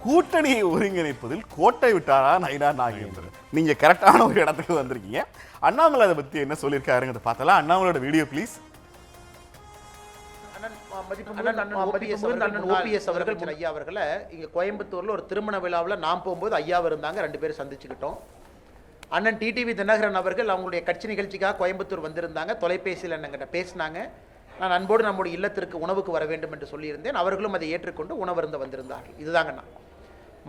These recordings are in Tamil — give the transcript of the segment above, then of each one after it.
கூட்டணியை ஒருங்கிணைப்பதில் கோட்டை விட்டாரா நயினார் நாகேந்திரன்? நீங்க கரெக்டான ஒரு இடத்துக்கு வந்திருக்கீங்க. அண்ணாமலை அதை பத்தி என்ன சொல்லியிருக்காருங்கிறத பார்த்தலாம். அண்ணாமலையோட வீடியோ ப்ளீஸ். ஓபிஎஸ் அவர்கள் ஐயா அவர்களை இங்க கோயம்புத்தூர்ல ஒரு திருமண விழாவில் நாம் போகும்போது ஐயா இருந்தாங்க, 2 பேரும் சந்திச்சுக்கிட்டோம். அண்ணன் டிடிவி தினகரன் அவர்கள் அவங்களுடைய கட்சி நிகழ்ச்சிக்காக கோயம்புத்தூர் வந்திருந்தாங்க. தொலைபேசியில் என்கிட்ட பேசினாங்க. நான் அன்போடு நம்முடைய இல்லத்திற்கு உணவுக்கு வர வேண்டும் என்று சொல்லியிருந்தேன். அவர்களும் அதை ஏற்றுக்கொண்டு உணவருந்த வந்திருந்தார்கள். இதுதாங்கண்ணா.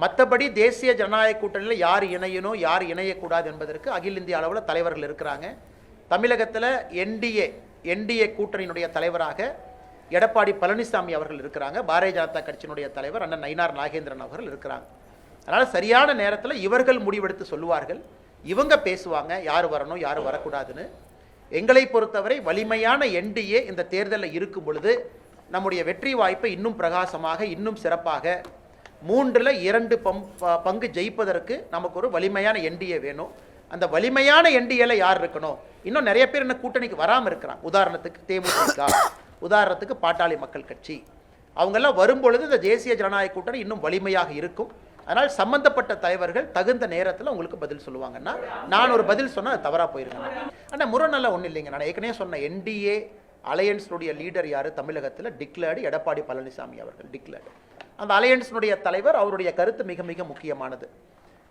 மற்றபடி தேசிய ஜனநாயக கூட்டணியில் யார் இணையணும் யார் இணையக்கூடாது என்பதற்கு அகில இந்திய அளவில் தலைவர்கள் இருக்கிறாங்க. தமிழகத்தில் என்டிஏ கூட்டணியினுடைய தலைவராக எடப்பாடி பழனிசாமி அவர்கள் இருக்கிறாங்க. பாரதிய ஜனதா கட்சியினுடைய தலைவர் அண்ணன் நயினார் நாகேந்திரன் அவர்கள் இருக்கிறாங்க. அதனால் சரியான நேரத்தில் இவர்கள் முடிவெடுத்து சொல்லுவார்கள். இவங்க பேசுவாங்க யார் வரணும் யார் வரக்கூடாதுன்னு. எங்களை பொறுத்தவரை வலிமையான என்டிஏ இந்த தேர்தலில் இருக்கும் பொழுது நம்முடைய வெற்றி வாய்ப்பை இன்னும் பிரகாசமாக இன்னும் சிறப்பாக 3ல் 2 பங்கு ஜெயிப்பதற்கு நமக்கு ஒரு வலிமையான என்டிஏ வேணும். அந்த வலிமையான என்டிஏல யார் இருக்கணும்? இன்னும் நிறைய பேர் என்ன கூட்டணிக்கு வராமல் இருக்கிறாங்க. உதாரணத்துக்கு தேமுதிக, உதாரணத்துக்கு பாட்டாளி மக்கள் கட்சி. அவங்கெல்லாம் வரும்பொழுது இந்த தேசிய ஜனநாயக கூட்டணி இன்னும் வலிமையாக இருக்கும். அதனால் சம்பந்தப்பட்ட தலைவர்கள் தகுந்த நேரத்தில் உங்களுக்கு பதில் சொல்லுவாங்கன்னா, நான் ஒரு பதில் சொன்னால் அது தவறாக போயிருக்கேன். ஆனால் முரணெல்லாம் ஒன்றும் இல்லைங்க. நான் ஏற்கனவே சொன்ன என்டிஏ அலையன்ஸுடைய லீடர் யார்? தமிழகத்தில் டிக்ளேர்டு எடப்பாடி பழனிசாமி அவர்கள் டிக்ளேர்டு. அந்த அலையன்ஸினுடைய தலைவர், அவருடைய கருத்து மிக மிக முக்கியமானது.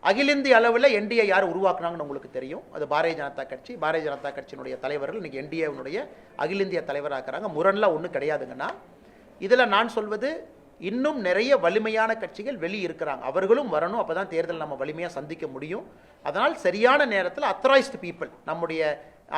அகில இந்திய அளவில் என்டிஏ யார் உருவாக்குனாங்கன்னு உங்களுக்கு தெரியும். அது பாரதிய ஜனதா கட்சி. பாரதிய ஜனதா கட்சியினுடைய தலைவர்கள் இன்னைக்கு என்டிஏனுடைய அகில இந்திய தலைவராக இருக்கிறாங்க. முரண்லாம் ஒன்றும் கிடையாதுங்கன்னா. இதில் நான் சொல்வது, இன்னும் நிறைய வலிமையான கட்சிகள் வெளியே இருக்கிறாங்க. அவர்களும் வரணும். அப்போ தான் தேர்தல் நம்ம வலிமையாக சந்திக்க முடியும். அதனால் சரியான நேரத்தில் அத்தரைஸ்டு பீப்புள், நம்முடைய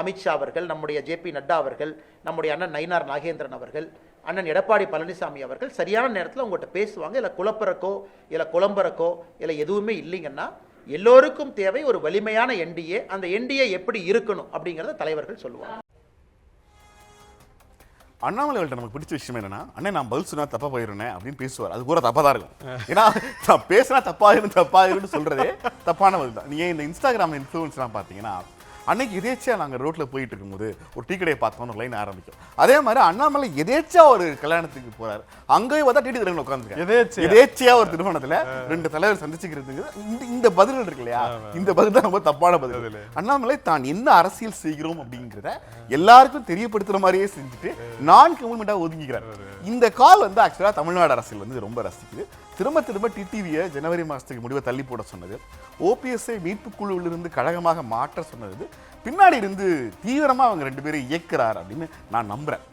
அமித்ஷா அவர்கள், நம்முடைய ஜேபி நட்டா அவர்கள், நம்முடைய அண்ணன் நயினார் நாகேந்திரன் அவர்கள், அண்ணன் எடப்பாடி பழனிசாமி அவர்கள் சரியான நேரத்தில் உங்கள்கிட்ட பேசுவாங்க. இல்லை குழப்பறக்கோ இல்லை குழம்பறக்கோ இல்லை எதுவுமே இல்லைங்கன்னா, எல்லோருக்கும் தேவை ஒரு வலிமையான என்டிஏ. அந்த என்டிஏ எப்படி இருக்கணும் அப்படிங்கிறத தலைவர்கள் சொல்லுவாங்க. அண்ணாமலைகள்ட்ட நமக்கு பிடிச்ச விஷயம் என்னன்னா, அண்ணே நான் பதில் சொன்னா தப்பா போயிருந்தேன் அப்படின்னு பேசுவார். அது கூட தப்பா தான் இருக்கும். ஏன்னா நான் பேசினா தப்பாயிருன்னு சொல்றதே தப்பான பதில் தான். நீங்க இந்த இன்ஸ்டாகிராம் இன்ஃப்ளூயன்ஸ்லாம் பார்த்தீங்கன்னா, அன்னைக்கு எதேச்சியா நாங்கள் ரோட்டில் போயிட்டு இருக்கும்போது ஒரு டீ கடையை பார்த்தோம்னு ஒரு லைன் ஆரம்பிக்கும். அதே மாதிரி அண்ணாமலை எதேச்சியா ஒரு கல்யாணத்துக்கு போறாரு. அங்கேயும் பார்த்தா டிடி தலைவர் உட்காந்துருக்காங்க. எதேச்சியா ஒரு திருமணத்தில் 2 தலைவர் சந்திச்சுக்கிறதுக்கு இந்த பதில்கள் இருக்கு இல்லையா, இந்த பதில் தான் ரொம்ப தப்பான பதில். அண்ணாமலை தான் என்ன அரசியல் செய்கிறோம் அப்படிங்கிறத எல்லாருக்கும் தெரியப்படுத்துற மாதிரியே செஞ்சுட்டு நான் கவர்மெண்டாக ஒதுங்கிக்கிறார். இந்த கால் ஆக்சுவலாக தமிழ்நாடு அரசியல் ரொம்ப ரசிக்குது. திரும்ப டிடிவியை ஜனவரி மாதத்துக்கு முடிவை தள்ளி போட சொன்னது, ஓபிஎஸ்ஐ மீட்பு குழுவிலிருந்து கழகமாக மாற்ற சொன்னது, பின்னாடி இருந்து தீவிரமாக அவங்க 2 பேரும் இயக்குறார் அப்படின்னு நான் நம்புறேன்.